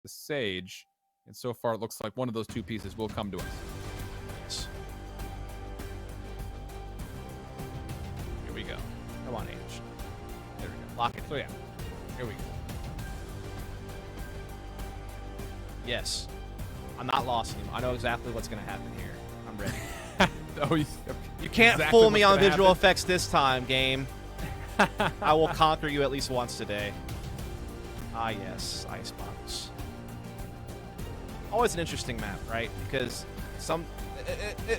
the Sage. And so far, it looks like one of those two pieces will come to us. Here we go. Come on, H. There we go. Lock it. So yeah, here we go. Yes. I'm not lost anymore. I know exactly what's going to happen here. I'm ready. Oh, You can't exactly fool me on visual happen. effects this time, game. I will conquer you at least once today. Ah, yes. ICEBOX. Always an interesting map, right? Because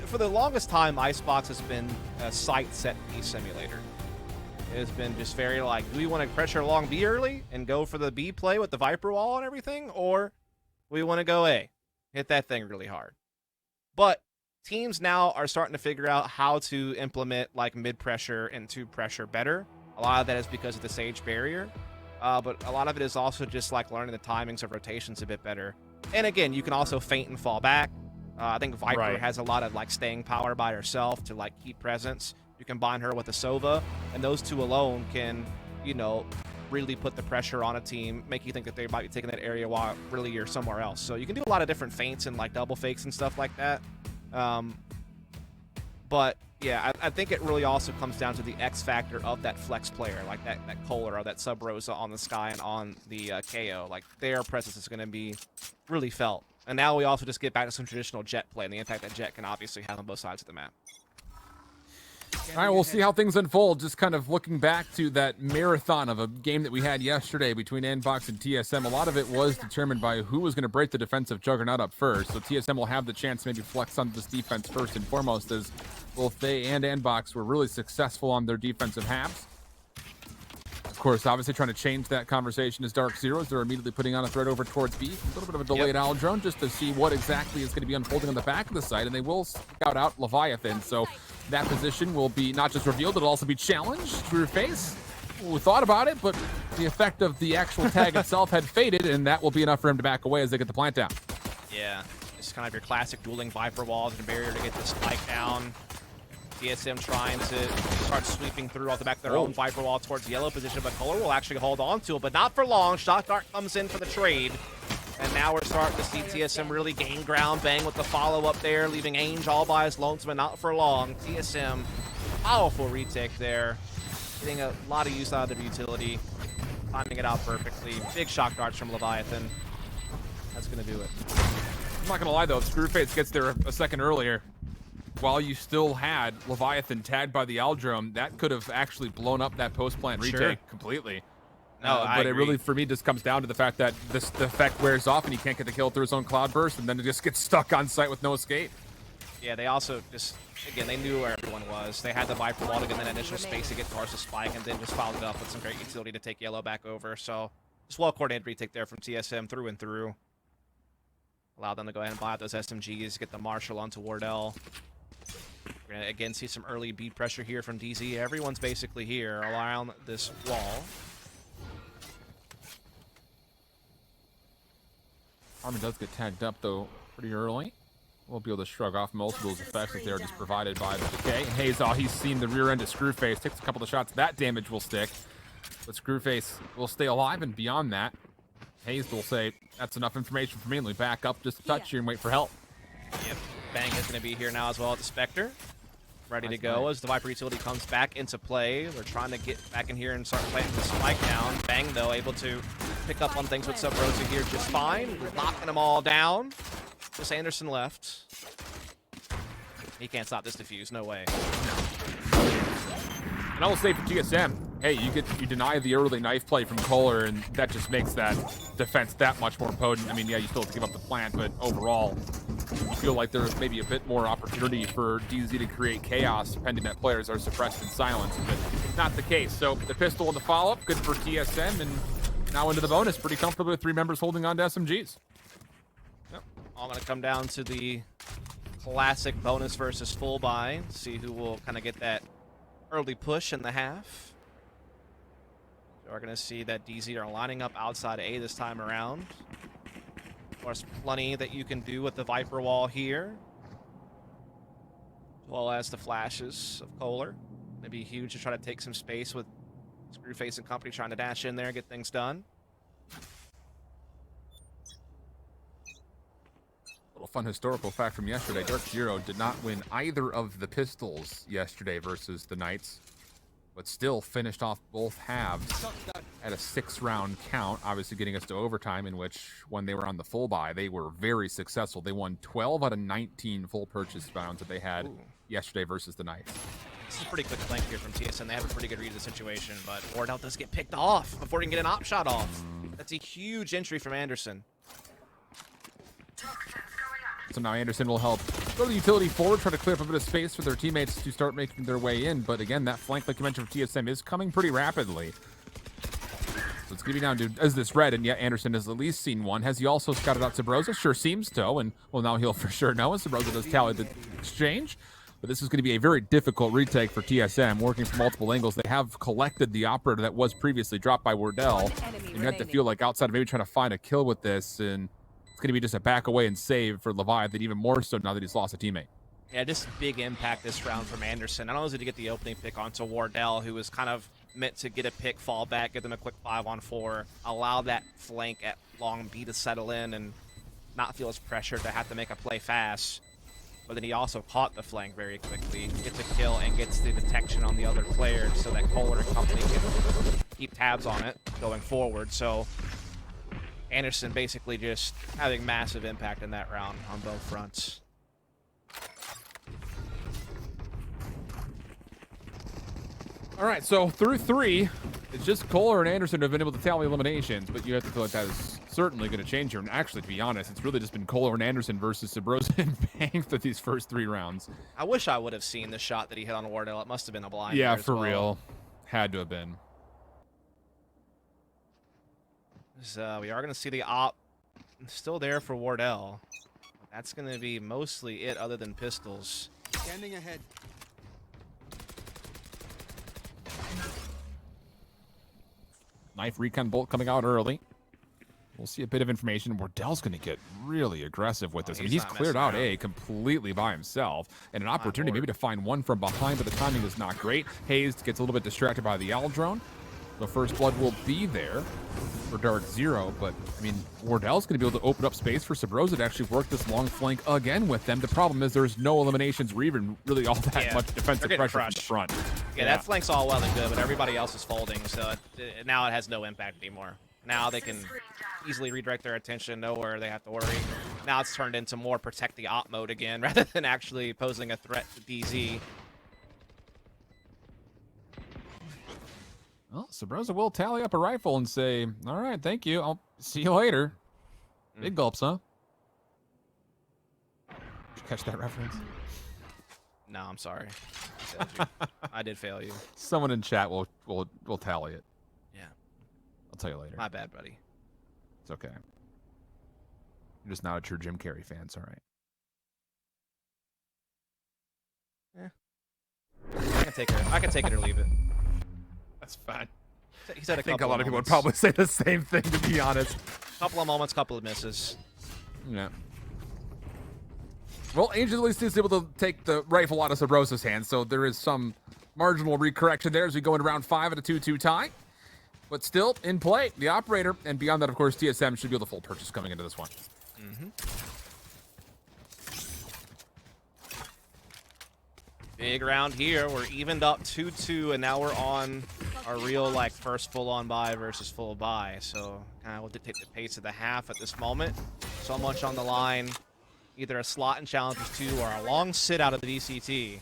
for the longest time, ICEBOX has been a site set piece simulator. It has been just very like, do we want to pressure along B early and go for the B play with the Viper wall and everything? Or we want to go A, hit that thing really hard. But teams now are starting to figure out how to implement like mid pressure and two pressure better. A lot of that is because of the Sage barrier. But a lot of it is also just like learning the timings of rotations a bit better. And again, you can also feint and fall back. I think Viper has a lot of like staying power by herself to like keep presence. You combine her with a Sova, and those two alone can, you know, really put the pressure on a team, make you think that they might be taking that area while really you're somewhere else. So you can do a lot of different feints and like double fakes and stuff like that. But yeah, I think it really also comes down to the X factor of that flex player, like that Kohler or that Sub Rosa on the Sky and on the KO. Like their presence is going to be really felt. And now we also just get back to some traditional Jet play and the impact that Jet can obviously have on both sides of the map. All right, we'll see how things unfold. Just kind of looking back to that marathon of a game that we had yesterday between ICEBOX and TSM. A lot of it was determined by who was going to break the defensive juggernaut up first. So TSM will have the chance to maybe flex on this defense first and foremost, as both they and ICEBOX were really successful on their defensive halves. Of course, obviously trying to change that conversation is DarkZero. They're immediately putting on a threat over towards B. A little bit of a delayed owl drone just to see what exactly is going to be unfolding on the back of the site, and they will scout out Leviathan. So that position will be not just revealed, it'll also be challenged through face. We thought about it, but the effect of the actual tag itself had faded, and that will be enough for him to back away as they get the plant down. Yeah, it's kind of your classic dueling Viper walls and a barrier to get this spike down. TSM trying to start sweeping through off the back of their own Viper wall towards yellow position, but Kohler will actually hold on to it, but not for long. Shock Dart comes in for the trade. And now we're starting to see TSM really gain ground. Bang with the follow-up there, leaving Ainge all by his lonesome, not for long. TSM, powerful retake there. Getting a lot of use out of their utility. Timing it out perfectly. Big shock darts from Leviathan. That's going to do it. I'm not going to lie, though. If Screwface gets there a second earlier, while you still had Leviathan tagged by the Aldrome, that could have actually blown up that post-plant retake completely. No, but it really, for me, just comes down to the fact that the effect wears off and he can't get the kill through his own cloud burst, and then it just gets stuck on site with no escape. Yeah, they also just, again, they knew where everyone was. They had the Viper wall to get that initial space to get towards the spike, and then just followed it up with some great utility to take yellow back over. So just well-coordinated retake there from TSM through and through. Allow them to go ahead and buy out those SMGs, get the Marshall onto Wardell. We're going to, again, see some early beat pressure here from DZ. Everyone's basically here around this wall. Armin does get tagged up, though, pretty early. We'll be able to shrug off most of those effects if they're just provided by the decay. Hayes, he's seen the rear end of Screwface. Takes a couple of shots. That damage will stick. But Screwface will stay alive, and beyond that, Hayes will say, that's enough information for me, and we back up just a touch here and wait for help. Yep. Bang is going to be here now as well at the Spectre. Ready to go as the Viper utility comes back into play. They're trying to get back in here and start playing the spike down. Bang, though, able to pick up on things with Sub Rosa here just fine. Knocking them all down. Just Anderson left. He can't stop this defuse. No way. And I will say for TSM, hey, you deny the early knife play from Kohler, and that just makes that defense that much more potent. I mean, yeah, you still have to give up the plant, but overall, you feel like there's maybe a bit more opportunity for DZ to create chaos, pending that players are suppressed in silence, but not the case. So the pistol and the follow-up, good for TSM, and now into the bonus, pretty comfortable with 3 members holding on to SMGs. Yep. All going to come down to the classic bonus versus full buy. See who will kind of get that early push in the half. So we're going to see that DZ are lining up outside A this time around. Of course, plenty that you can do with the Viper wall here. As well as the flashes of Kohler. It'd be huge to try to take some space with Screwface and company trying to dash in there and get things done. fun historical fact from yesterday. DarkZero did not win either of the pistols yesterday versus the Knights, but still finished off both halves at a 6-round count, obviously getting us to overtime, in which when they were on the full buy, they were very successful. They won 12 out of 19 full purchase rounds that they had yesterday versus the Knights. This is a pretty quick flank here from TSM. They have a pretty good read of the situation, but Wardell does get picked off before he can get an op shot off. That's a huge entry from Anderson. So now Anderson will help go to the utility forward, try to clear up a bit of space for their teammates to start making their way in. But again, that flank, like you mentioned, for TSM is coming pretty rapidly. So it's going to be down to, is this red? And yet Anderson has at least seen one. Has he also scouted out Sabrosa? Sure seems to. And, well, now he'll for sure know. And Sabrosa does tally the exchange. But this is going to be a very difficult retake for TSM, working from multiple angles. They have collected the operator that was previously dropped by Wardell. And you have to feel like outside of maybe trying to find a kill with this, and it's going to be just a back away and save for Leviathan, even more so now that he's lost a teammate. Yeah, just big impact this round from Anderson. Not only did he get the opening pick onto Wardell, who was kind of meant to get a pick, fall back, give them a quick 5-on-4, allow that flank at long B to settle in and not feel as pressured to have to make a play fast. But then he also caught the flank very quickly, gets a kill, and gets the detection on the other player so that Kohler and company can keep tabs on it going forward. So Anderson basically just having massive impact in that round on both fronts. All right, so through 3, it's just Kohler and Anderson who have been able to tally eliminations, but you have to feel like that is certainly going to change here. And actually, to be honest, it's really just been Kohler and Anderson versus Sabrosa and Bang for these first 3 rounds. I wish I would have seen the shot that he hit on Wardell. It must have been a blind. Yeah, for real. Had to have been. So we are going to see the op still there for Wardell. That's going to be mostly it other than pistols. Standing ahead. Knife recon bolt coming out early. We'll see a bit of information. Wardell's going to get really aggressive with this. I mean, he's cleared out A completely by himself, and an opportunity maybe to find one from behind, but the timing is not great. Hayes gets a little bit distracted by the L drone. The first blood will be there for DarkZero, but I mean, Wardell's going to be able to open up space for Sabrosa to actually work this long flank again with them. The problem is there's no eliminations or even really all that much defensive pressure from the front. Yeah, that flank's all well and good, but everybody else is folding, so now it has no impact anymore. Now they can easily redirect their attention, know where they have to worry. Now it's turned into more protect the op mode again, rather than actually posing a threat to DZ. Well, Sabrosa will tally up a rifle and say, all right, thank you. I'll see you later. Big gulps, huh? Did you catch that reference? No, I'm sorry. I did fail you. Someone in chat will tally it. Yeah. I'll tell you later. My bad, buddy. It's okay. You're just not a true Jim Carrey fan. It's all right. I can take it or leave it. That's fine. He said I think a lot of people would probably say the same thing, to be honest. Couple of moments, couple of misses. Yeah. Well, Angel at least is able to take the rifle out of Sabrosa's hands, so there is some marginal recorrection there as we go into round 5 at a 2-2 tie. But still, in play, the operator, and beyond that, of course, TSM should be able to full purchase coming into this one. Big round here. We're evened up 2-2, and now we're on our real, like, first full-on buy versus full buy. So kind of will dictate the pace of the half at this moment. So much on the line. Either a slot in Challengers 2 or a long sit out of the VCT.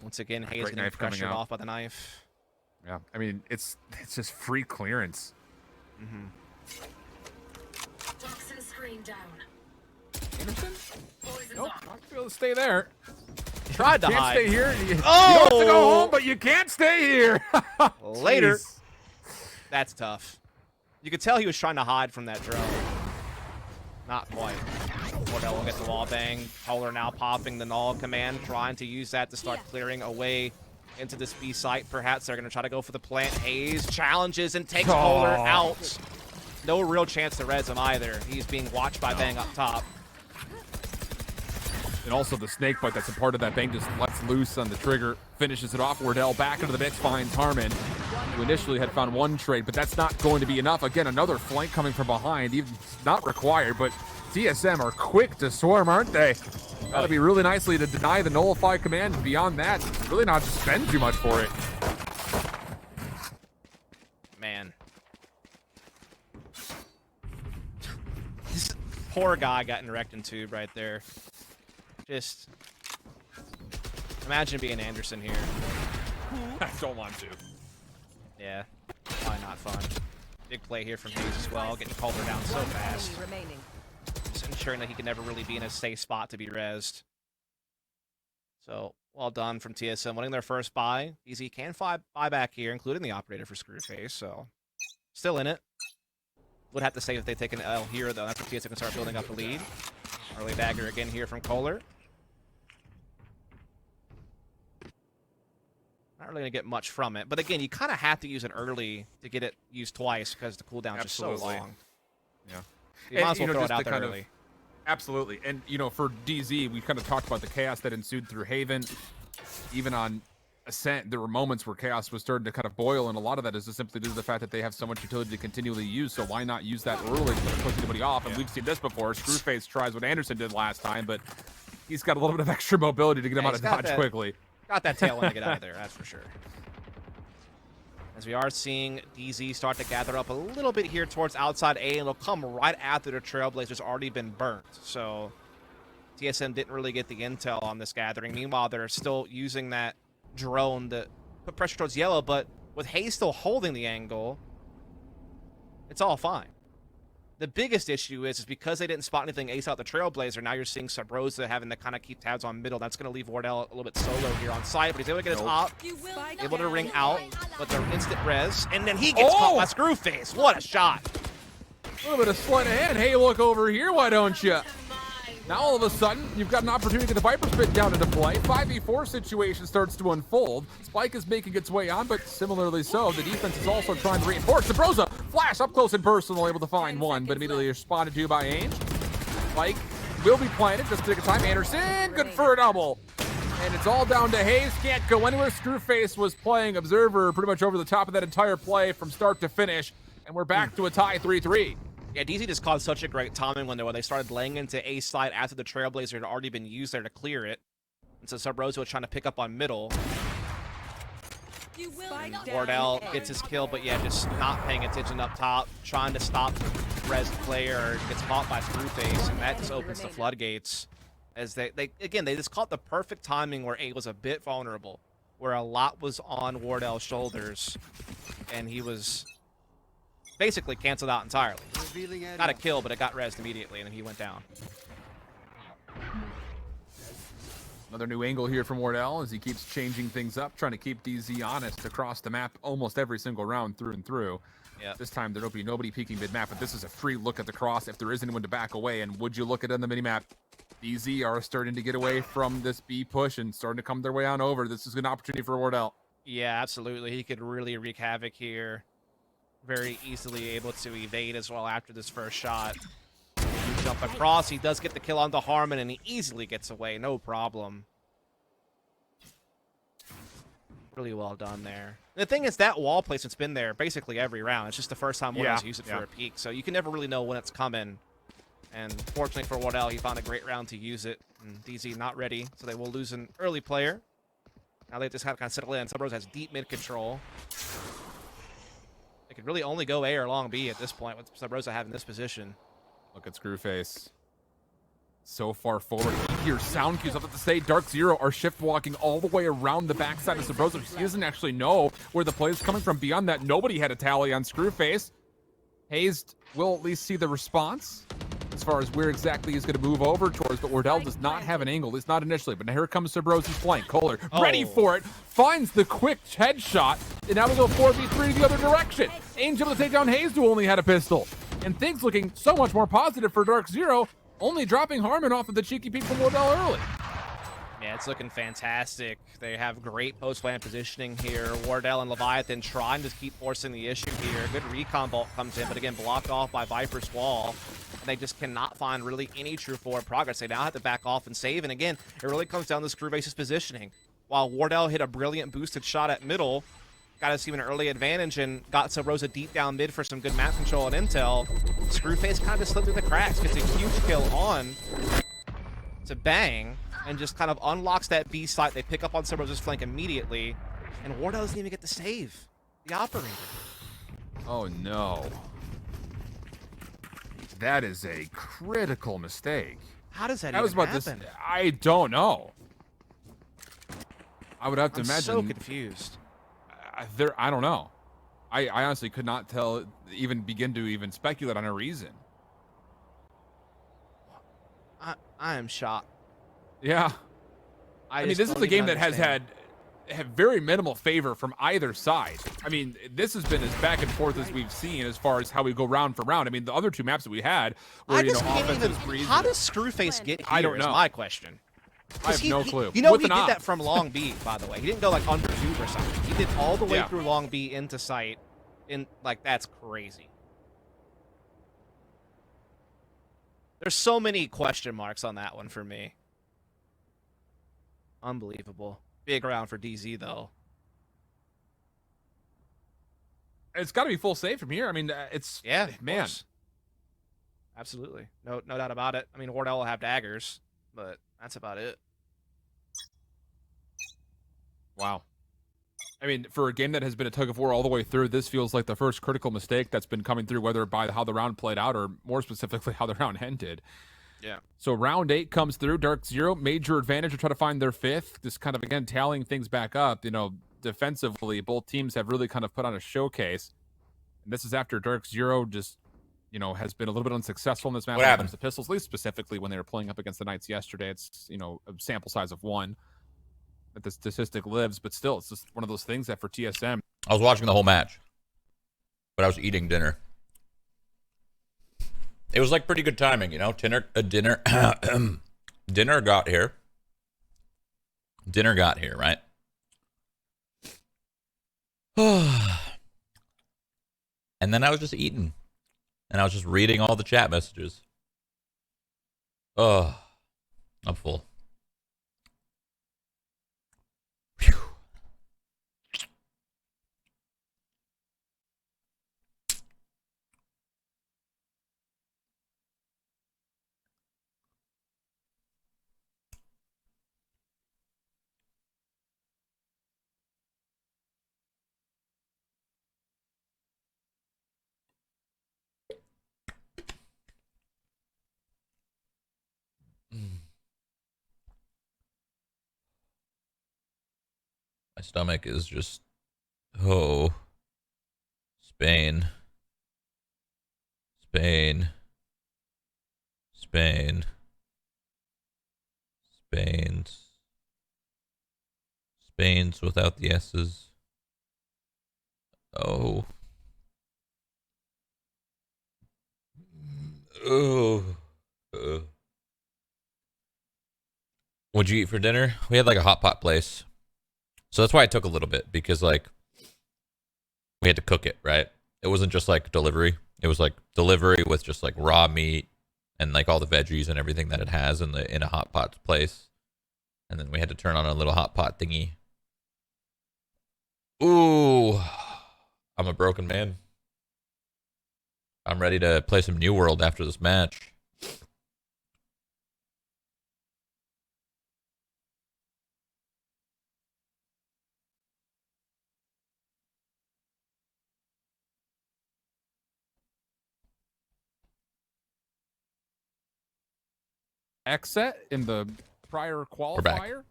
Once again, Hayes getting pressured off by the knife. Yeah, I mean, it's just free clearance. Toxin screen down. Anderson? Nope, not able to stay there. Tried to Can't hide. stay here. You don't Oh! have to go home, but you can't stay here. Later. Jeez. That's tough. You could tell he was trying to hide from that drone. Not quite. Wardell will get the wall bang. Kohler now popping the null command, trying to use that to start clearing away into this B site. Perhaps they're going to try to go for the plant. Hayes challenges and takes Kohler out. No real chance to res him either. He's being watched by Bang up top. And also the snake bite that's a part of that. Bang just lets loose on the trigger, finishes it off. Wardell back into the mix, finds Harmon. who initially had found one trade, but that's not going to be enough. Again, another flank coming from behind, even not required, but TSM are quick to swarm, aren't they? That'll be really nicely to deny the nullify command, and beyond that, really not to spend too much for it. Man. This poor guy got in wrecked in tube right there. Just imagine being Anderson here. I don't want to. Yeah, probably not fun. Big play here from Hayes as well, getting Calder down so fast. Just ensuring that he can never really be in a safe spot to be rezzed. So, well done from TSM, winning their first buy. DZ can buy back here, including the operator for Screwface, so still in it. Would have to say if they take an L here, though. That's when TSM can start building up the lead. Early dagger again here from Kohler. Not really going to get much from it. But again, you kind of have to use it early to get it used twice because the cooldown's just so long. Yeah. You might as well throw it out there early. Absolutely. And, you know, for DZ, we kind of talked about the chaos that ensued through Haven. Even on Ascent, there were moments where chaos was starting to kind of boil, and a lot of that is just simply due to the fact that they have so much utility to continually use, so why not use that early to push anybody off? And we've seen this before. Screwface tries what Anderson did last time, but he's got a little bit of extra mobility to get him out of dodge quickly. Got that tail end to get out of there, that's for sure. As we are seeing DZ start to gather up a little bit here towards outside A, and it'll come right after the Trailblazers already been burnt. So TSM didn't really get the intel on this gathering. Meanwhile, they're still using that drone to put pressure towards yellow, but with Hayes still holding the angle, it's all fine. The biggest issue is because they didn't spot anything ace out the Trailblazer, now you're seeing Sabrosa having to kind of keep tabs on middle. That's going to leave Wardell a little bit solo here on site, but he's able to get his op, able to ring out, but they're instant res, and then he gets caught by Screwface. What a shot. A little bit of sleight of hand. Hey, look over here, why don't you? Now all of a sudden, you've got an opportunity to get the Viper Spit down into play. 5v4 situation starts to unfold. Spike is making its way on, but similarly so, the defense is also trying to reinforce. Sabrosa, flash up close and personal, able to find one, but immediately responded to by Ainge. Spike will be planted, just take a time. Anderson, good for a double. And it's all down to Hayes, can't go anywhere. Screwface was playing observer pretty much over the top of that entire play from start to finish, and we're back to a tie 3-3. Yeah, DZ just caused such a great timing window where they started laying into A side after the Trailblazer had already been used there to clear it. And so Sabrosa was trying to pick up on middle. And Wardell gets his kill, but yeah, just not paying attention up top, trying to stop res player, gets caught by Screwface, and that just opens the floodgates. As they just caught the perfect timing where A was a bit vulnerable, where a lot was on Wardell's shoulders, and he was basically canceled out entirely. Got a kill, but it got rezzed immediately, and then he went down. Another new angle here from Wardell as he keeps changing things up, trying to keep DZ honest across the map almost every single round through and through. Yep. This time there'll be nobody peeking mid-map, but this is a free look at the cross if there is anyone to back away. And would you look at it on the minimap? DZ are starting to get away from this B push and starting to come their way on over. This is an opportunity for Wardell. Yeah, absolutely. He could really wreak havoc here. Very easily able to evade as well after this first shot. Jump across, he does get the kill onto Harmon, and he easily gets away, no problem. Really well done there. The thing is, that wall placement's been there basically every round. It's just the first time Wardell's used it for a peak, so you can never really know when it's coming. And fortunately for Wardell, he found a great round to use it. And DZ not ready, so they will lose an early player. Now they just have to kind of settle in. Subrose has deep mid control. They could really only go A or long B at this point with Sabrosa having this position. Look at Screwface. So far forward. He hears sound cues up at the stage. DarkZero are shift walking all the way around the backside of Sabrosa. He doesn't actually know where the play is coming from. Beyond that, nobody had a tally on Screwface. Hayes will at least see the response as far as where exactly he's going to move over towards, but Wardell does not have an angle, at least not initially. But now here comes Sabrosa's flank. Kohler ready for it, finds the quick headshot, and now we go 4v3 the other direction. Ainge able to take down Hayes, who only had a pistol. And things looking so much more positive for DarkZero, only dropping Harmon off of the cheeky peek from Wardell early. Yeah, it's looking fantastic. They have great post-plant positioning here. Wardell and Leviathan trying to keep forcing the issue here. Good recon bolt comes in, but again, blocked off by Viper's wall. And they just cannot find really any true forward progress. They now have to back off and save. And again, it really comes down to Screwface's positioning. While Wardell hit a brilliant boosted shot at middle, got us even an early advantage and got Sub Rosa deep down mid for some good map control and intel. Screwface kind of just slipped through the cracks, gets a huge kill on to Bang, and just kind of unlocks that B site. They pick up on Sub Rosa's flank immediately, and Wardell doesn't even get the save. The operator. Oh no. That is a critical mistake. How does that I was even about happen? this. I don't know. I would have to I'm imagine. so confused. I don't know. I honestly could not tell, even begin to even speculate on a reason. I am shocked. Yeah. I mean, just this is don't a game even that has understand. had very minimal favor from either side. I mean, this has been as back and forth as we've seen as far as how we go round for round. I mean, the other two maps that we had were, I just can't offensive even. sprees. How does Screwface get here? I don't Is know. my question. I have no clue. You know, With he an did that op. from Long B, by the way. He didn't go like under tube or something. He did all the way Yeah. through Long B into sight. In like, that's crazy. There's so many question marks on that one for me. Unbelievable. Big round for DZ though. It's got to be full save from here. I mean, it's Yeah, of man. course. Absolutely. No doubt about it. I mean, Wardell will have daggers, but that's about it. Wow. I mean, for a game that has been a tug of war all the way through, this feels like the first critical mistake that's been coming through, whether by how the round played out or more specifically how the round ended. Yeah. So round 8 comes through. DarkZero, major advantage to try to find their fifth. Just kind of, again, tallying things back up. Defensively, both teams have really kind of put on a showcase. And this is after DarkZero just, has been a little bit unsuccessful in this match. What happened? Against the Pistols, at least specifically when they were playing up against the Knights yesterday. It's, a sample size of 1 that the statistic lives. But still, it's just one of those things that for TSM, I was watching the whole match, but I was eating dinner. It was like pretty good timing, dinner got here. Dinner got here, right? And then I was just eating. And I was just reading all the chat messages. Oh, I'm full. Phew. My stomach is just, Spain, Spain, Spain, Spain's without the S's. Oh. What'd you eat for dinner? We had like a hot pot place. So that's why it took a little bit, because like we had to cook it, right? It wasn't just like delivery. It was like delivery with just like raw meat and like all the veggies and everything that it has in a hot pot place. And then we had to turn on a little hot pot thingy. Ooh, I'm a broken man. I'm ready to play some New World after this match. X-set in the prior back. qualifier,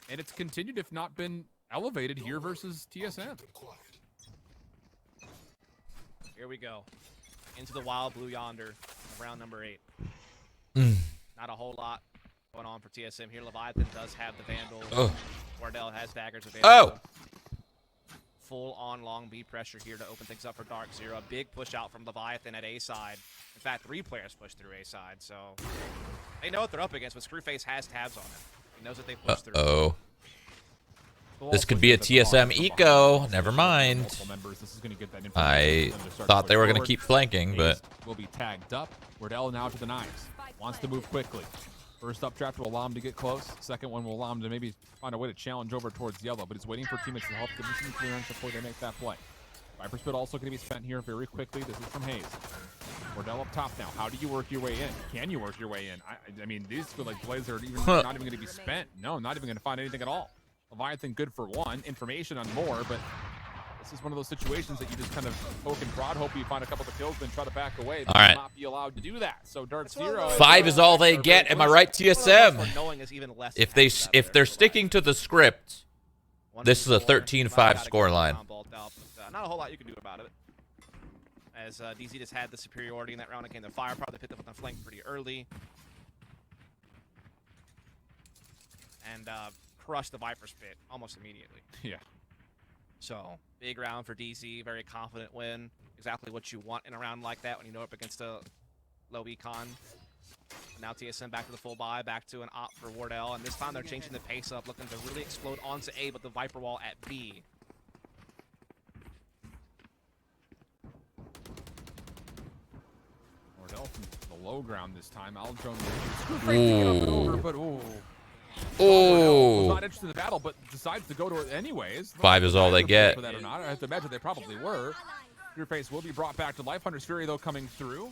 and it's continued, if not been elevated here versus TSM. Here we go. Into the wild blue yonder, round number 8. Not a whole lot going on for TSM here. Leviathan does have the Vandal. Oh. Wardell has daggers available. Oh! Full on long B pressure here to open things up for DarkZero. A big push out from Leviathan at A side. In fact, 3 players pushed through A side, so they know what they're up against, but Screwface has tabs on it. He knows that they pushed through. Uh-oh. We'll This also could be a get the TSM thoughts from eco. behind. Never mind. Multiple members. This is going to get that I information for them to start thought they were going to forward. keep flanking, but Ace will be tagged up. Wardell now to the knives. Wants to move quickly. First updraft will allow him to get close. Second one will allow him to maybe find a way to challenge over towards yellow, but he's waiting for teammates to help give him some clearance before they make that play. Viper Spit also going to be spent here very quickly. This is from Hayes. Wardell up top now. How do you work your way in? Can you work your way in? I mean, these feel like plays are even not even going to be spent. No, not even going to find anything at all. Leviathan good for one. Information on more, but this is one of those situations that you just kind of poke and prod, hope you find a couple of kills, then try to back away. But all right. not be allowed to do that. So DarkZero. 5 is all they get. Am I right, TSM? If If they're sticking to the script, this is a 13-5 scoreline. Not a whole lot you can do about it. As DZ just had the superiority in that round, it came to fire. Probably picked up on the flank pretty early. And crushed the Viper Spit almost immediately. Yeah. So, big round for DZ. Very confident win. Exactly what you want in a round like that when you know up against a low econ. Now TSM back to the full buy, back to an op for Wardell. And this time they're changing the pace up, looking to really explode onto A, but the Viper wall at B. Wardell from the low ground this time. Aldrone over, but was not interested in the battle, but decides to go to it anyways. 5 is all they get. For that or not. I have to imagine they probably were. Screwface will be brought back to life. Hunter's Fury, though, coming through.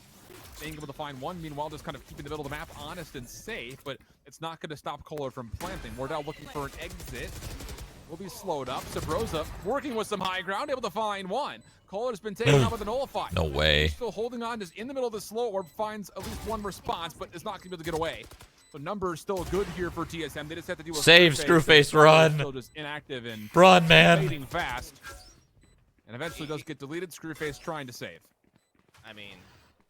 Being able to find one, meanwhile, just kind of keeping the middle of the map honest and safe, but it's not going to stop Kohler from planting. Wardell looking for an exit. Will be slowed up. Sabrosa working with some high ground, able to find one. Kohler's been taken out with a nullify. No way. Still holding on, just in the middle of the slow orb, finds at least one response, but is not going to be able to get away. So numbers still good here for TSM. They just have to deal with save Screwface, run. Still just inactive and run, man. fading fast. And eventually does get deleted. Screwface trying to save. I mean,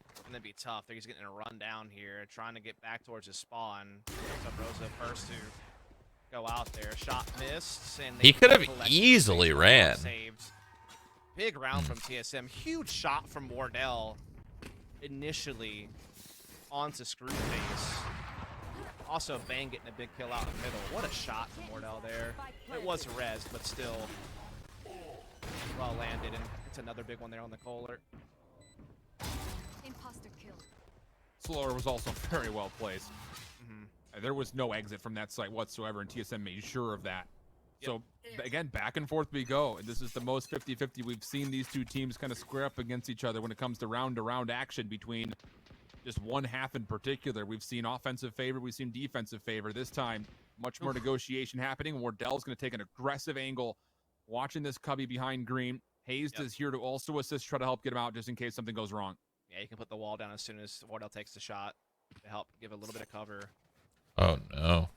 it's going to be tough. They're just getting a run down here, trying to get back towards his spawn. Rosa first to go out there. Shot missed. And he could have easily ran. Saved. Big round from TSM. Huge shot from Wardell initially onto Screwface. Also, Bang getting a big kill out in the middle. What a shot from Wardell there. It was res, but still well landed. And it's another big one there on the Kohler. Imposter kill. Slower was also very well placed. There was no exit from that site whatsoever, and TSM made sure of that. So, again, back and forth we go. And this is the most 50-50 we've seen these two teams kind of square up against each other when it comes to round-to-round action between just one half in particular. We've seen offensive favor, we've seen defensive favor. This time, much more negotiation happening. Wardell's going to take an aggressive angle, watching this cubby behind green. Hayes is here to also assist, try to help get him out just in case something goes wrong. Yeah, you can put the wall down as soon as Wardell takes the shot to help give a little bit of cover. Oh, no.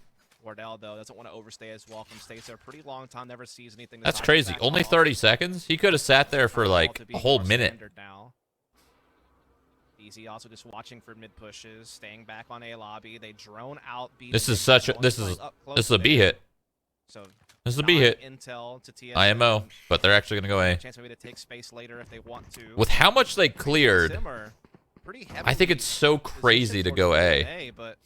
Wardell, though, doesn't want to overstay his welcome. Stays there a pretty long time, never sees anything. That's crazy. Only 30 seconds? He could have sat there for like a whole minute. Now. Easy also just watching for mid pushes, staying back on A lobby. They drone out B. This is such a this is a B hit. So this is a B hit. Intel to TSM. IMO, but they're actually gonna go A. Chance maybe to take space later if they want to. With how much they cleared, I think it's so crazy to go A. But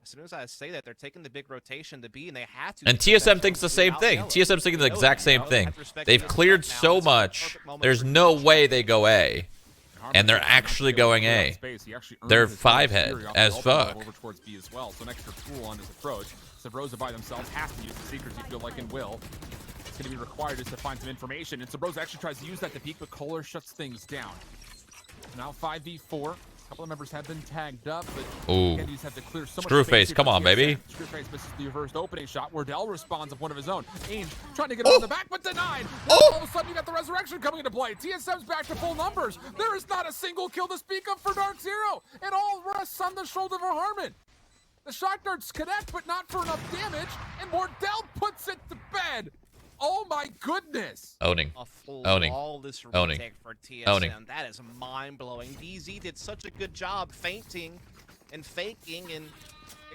as soon as I say that, they're taking the big rotation to B, and they have to. And TSM thinks the same thing. TSM's thinking the exact same thing. They've cleared so much. There's no way they go A. And they're actually going A. They're 5-head as fuck. Over towards B as well. So an extra tool on his approach. Sabrosa by themselves has to use the secrets, you feel like, and will. It's going to be required just to find some information. And Sabrosa actually tries to use that to peek, but Kohler shuts things down. Now 5v4. A couple of members have been tagged up, but again, these have to clear so much Screwface, come on, baby. Screwface misses the reversed opening shot. Wardell responds with one of his own. Ainge trying to get him on the back, but denied. All of a sudden, you got the resurrection coming into play. TSM's back to full numbers. There is not a single kill to speak of for DarkZero. It all rests on the shoulder of Harmon. The shot darts connect, but not for enough damage, and Wardell puts it to bed. Oh my goodness! Owning. Owning. For TSM. Owning. That is mind-blowing. DZ did such a good job feinting and faking and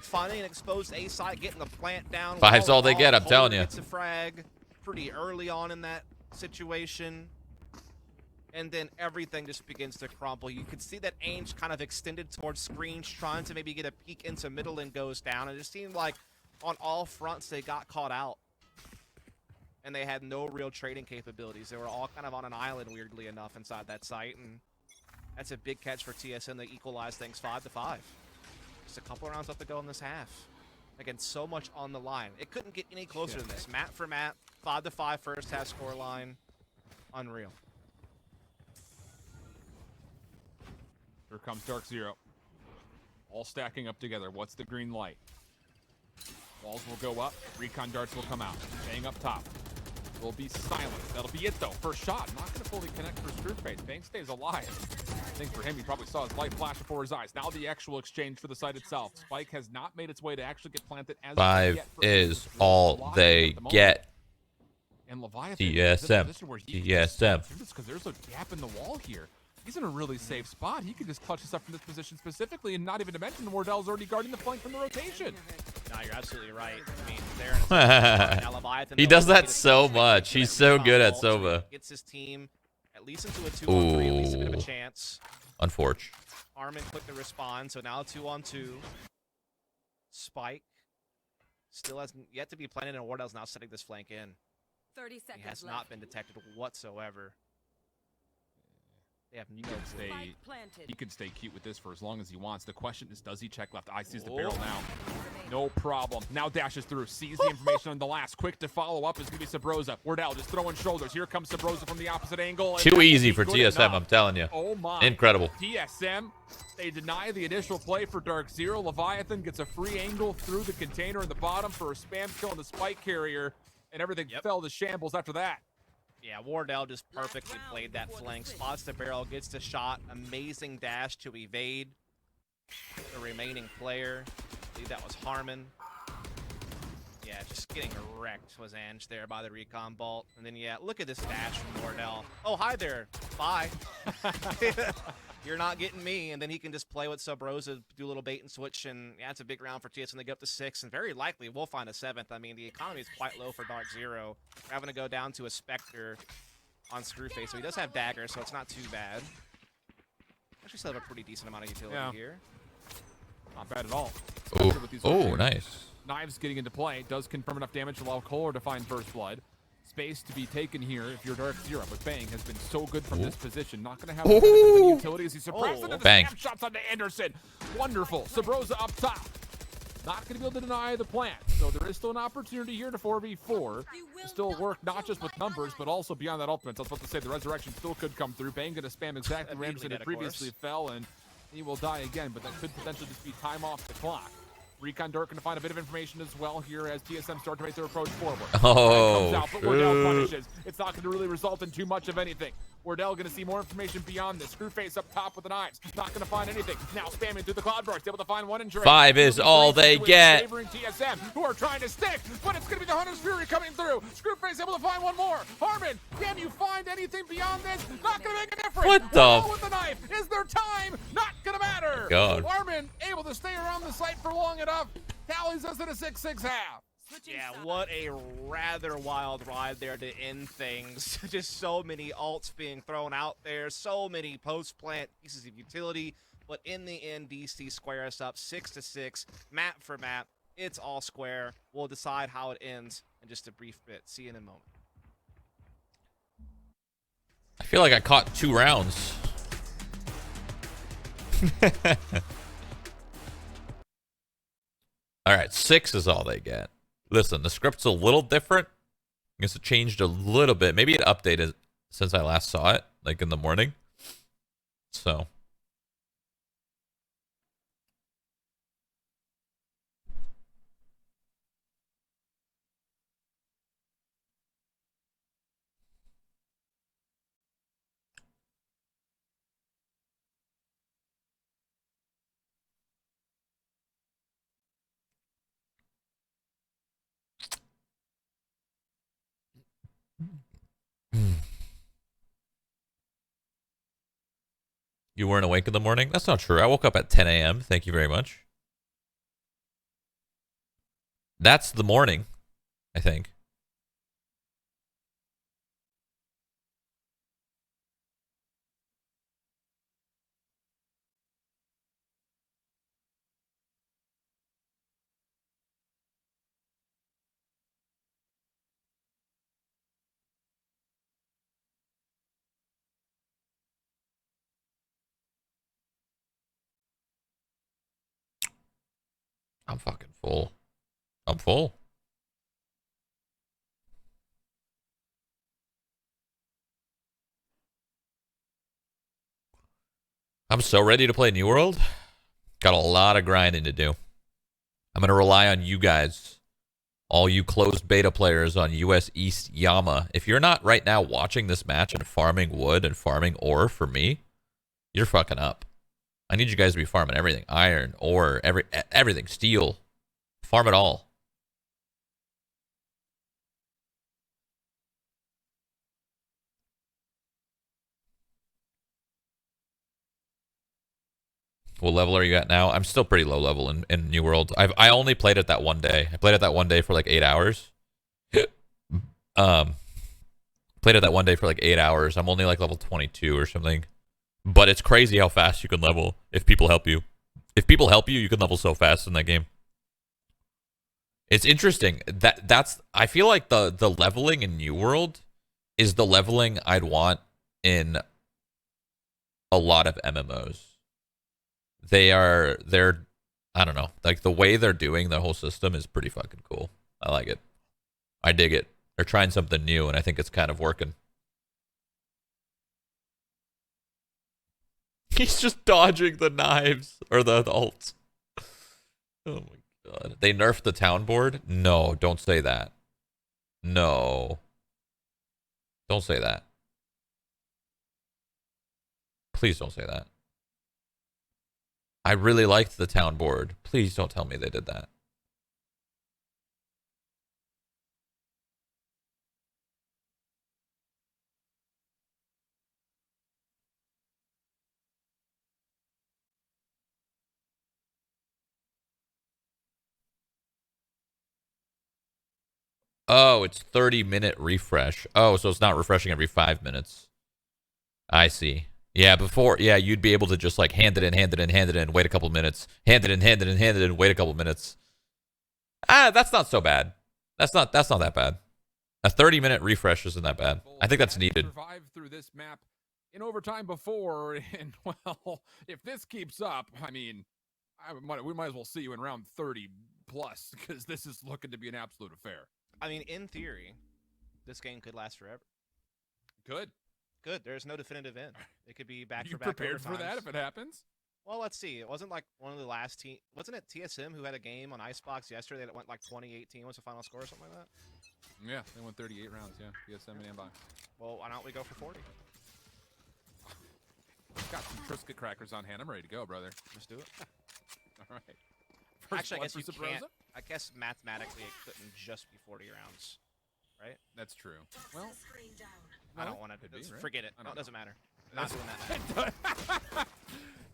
finding an exposed A site, getting the plant down. 5's all they get, I'm telling you. It's a frag pretty early on in that situation. And then everything just begins to crumble. You could see that Ainge kind of extended towards screens, trying to maybe get a peek into middle and goes down. It just seemed like on all fronts they got caught out. And they had no real trading capabilities. They were all kind of on an island, weirdly enough, inside that site. And that's a big catch for TSM. They equalize things 5-5. Just a couple of rounds left to go in this half. Again, so much on the line. It couldn't get any closer than this. Map for map, 5-5 first half scoreline. Unreal. Here comes DarkZero. All stacking up together. What's the green light? Walls will go up. Recon darts will come out. Bang up top. Will be silent. That'll be it, though. First shot. Not going to fully connect for Screwface. Bang stays alive. I think for him, he probably saw his light flash before his eyes. Now the actual exchange for the site itself. Spike has not made its way to actually get planted as 5 yet. is all they get. And Leviathan TSM. TSM. Because there's a gap in the wall here. He's in a really safe spot. He could just clutch this up from this position specifically, and not even to mention Wardell's already guarding the flank from the rotation. No, you're absolutely right. I mean, they're in a now Leviathan, He does that so much. He's so good at Sova. Gets his team at least into a 2-on-3, at least a bit of a chance. Unfortunate. Armin clicked the respawn, so now 2-on-2. Spike still has yet to be planted, and Wardell's now setting this flank in. 30 seconds He has left. not been detected whatsoever. They have no Stay, Spike planted. he can stay cute with this for as long as he wants. The question is, does he check left? I sees the barrel now. No problem. Now dashes through, sees the information on the last. Quick to follow up is going to be Sabrosa. Wardell just throwing shoulders. Here comes Sabrosa from the opposite angle. Too easy for TSM, I'm telling you. Oh my. Incredible. TSM, they deny the initial play for DarkZero. Leviathan gets a free angle through the container in the bottom for a spam kill on the spike carrier, and everything fell to shambles after that. Yeah, Wardell just perfectly played that flank. Spots the barrel, gets the shot. Amazing dash to evade the remaining player. I believe that was Harmon. Yeah, just getting wrecked was Ange there by the recon bolt. And then, yeah, look at this dash from Wardell. Oh, hi there. Bye. You're not getting me. And then he can just play with Sabrosa, do a little bait and switch. And, yeah, it's a big round for TSM. They get up to 6. And very likely we'll find a 7th. I mean, the economy is quite low for DarkZero. We're having to go down to a Spectre on Screwface. So he does have Dagger, so it's not too bad. Actually still have a pretty decent amount of utility here. Not bad at all. Oh, nice. Knives getting into play. Does confirm enough damage to allow Kohler to find first blood. Space to be taken here if you're DarkZero, but Bang has been so good from this position. Not going to have any utility as he suppressed into the Bang. snap shots onto Anderson. Wonderful. Sabrosa up top. Not going to be able to deny the plant. So there is still an opportunity here to 4v4. Still work not just with numbers, but also beyond that ultimate. I was about to say the resurrection still could come through. Bang going to spam exactly where Anderson had previously fell, and he will die again, but that could potentially just be time off the clock. Recon Dark going to find a bit of information as well here as TSM start to make their approach forward. Oh, comes out, but Wardell punishes. It's not going to really result in too much of anything. Wardell going to see more information beyond this. Screwface up top with the knives. Not going to find anything. Now spamming through the cloud burst. Able to find one injury. 5 is all they get. Favoring TSM, who are trying to stick, but it's going to be the Hunter's Fury coming through. Screwface able to find one more. Harmon, can you find anything beyond this? Not going to make a difference. What the? With the knife. Is there time? Not going to matter. God. Harmon able to stay around the site for long enough. Tallies us at a 6-6 half. Yeah, what a rather wild ride there to end things. Just so many ults being thrown out there, so many post-plant pieces of utility, but in the end, DC square us up 6-6, map for map. It's all square. We'll decide how it ends in just a brief bit. See you in a moment. I feel like I caught 2 rounds. All right, 6 is all they get. Listen, the script's a little different. I guess it changed a little bit. Maybe it updated since I last saw it, like in the morning. So. You weren't awake in the morning? That's not true. I woke up at 10 a.m. Thank you very much. That's the morning, I think. I'm fucking full. I'm full. I'm so ready to play New World. Got a lot of grinding to do. I'm going to rely on you guys, all you closed beta players on US East Yama. If you're not right now watching this match and farming wood and farming ore for me, you're fucking up. I need you guys to be farming everything. Iron, ore, everything. Steel. Farm it all. What level are you at now? I'm still pretty low level in New World. I only played it that one day. I played it that one day for like 8 hours. Played it that one day for like 8 hours. I'm only like level 22 or something. But it's crazy how fast you can level if people help you. If people help you, you can level so fast in that game. It's interesting. That's I feel like the leveling in New World is the leveling I'd want in a lot of MMOs. They're I don't know, like the way they're doing the whole system is pretty fucking cool. I like it. I dig it. They're trying something new and I think it's kind of working. He's just dodging the knives or the ults. Oh my god. They nerfed the town board? No, don't say that. No. Don't say that. Please don't say that. I really liked the town board. Please don't tell me they did that. Oh, it's 30-minute refresh. Oh, so it's not refreshing every 5 minutes. I see. Yeah, before, yeah, you'd be able to just like hand it in, wait a couple minutes. Hand it in, wait a couple minutes. Ah, that's not so bad. That's not that bad. A 30-minute refresh isn't that bad. I think that's needed. Survived through this map in overtime before, and well, if this keeps up, I mean, we might as well see you in round 30 plus because this is looking to be an absolute affair. I mean, in theory, this game could last forever. Good. Good. There's no definitive end. It could be back You for back. prepared for that if it happens? Well, let's see. It wasn't like one of the last team. Wasn't it TSM who had a game on ICEBOX yesterday that went like 2018 was the final score or something like that? Yeah, they won 38 rounds. Yeah, TSM and Inbox. Well, why don't we go for 40? Got some Triscuit crackers on hand. I'm ready to go, brother. Let's do it. All right. First Actually, I blood guess you for can't. Sabrosa? I guess mathematically it couldn't just be 40 rounds, right? That's true. Well, Screen down. I don't want to. could be, right? Forget it. I No, don't it doesn't know. matter. Not doing that.